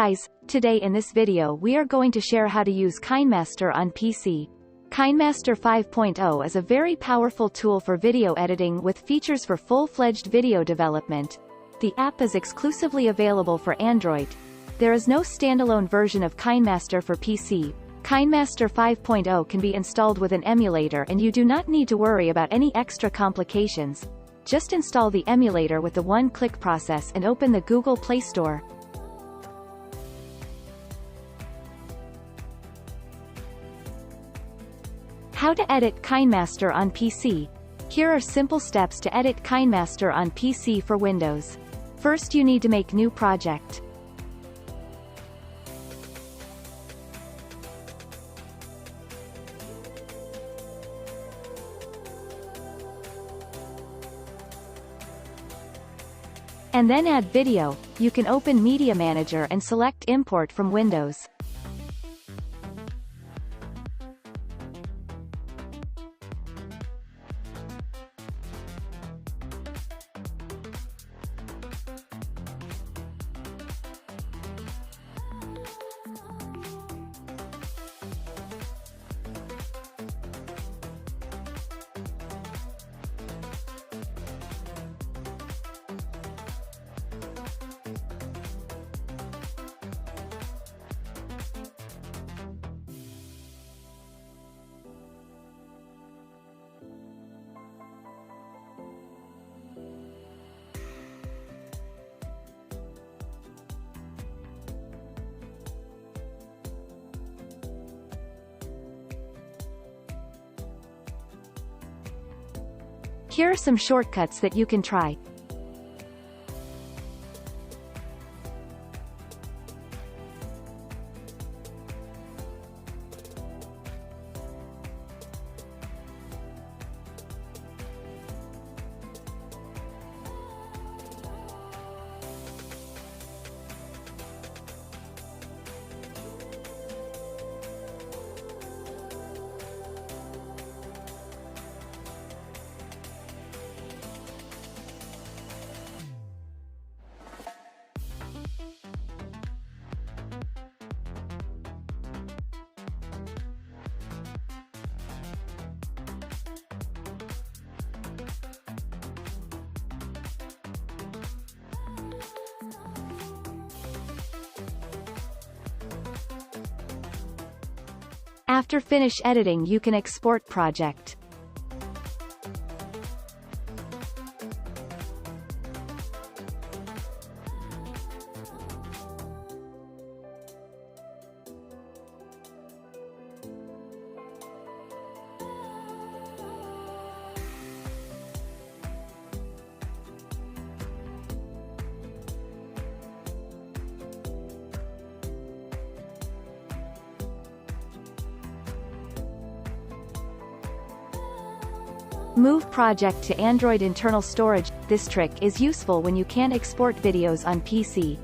guys, today in this video we are going to share how to use KineMaster on PC. KineMaster 5.0 is a very powerful tool for video editing with features for full-fledged video development. The app is exclusively available for Android. There is no standalone version of KineMaster for PC. KineMaster 5.0 can be installed with an emulator and you do not need to worry about any extra complications. Just install the emulator with the one-click process and open the Google Play Store. How to edit KineMaster on PC. Here are simple steps to edit KineMaster on PC for Windows. First, you need to make new project. And then add video. You can open Media Manager and select Import from Windows. Here are some shortcuts that you can try. After finish editing, you can export project. Move project to Android internal storage. This trick is useful when you can't export videos on PC.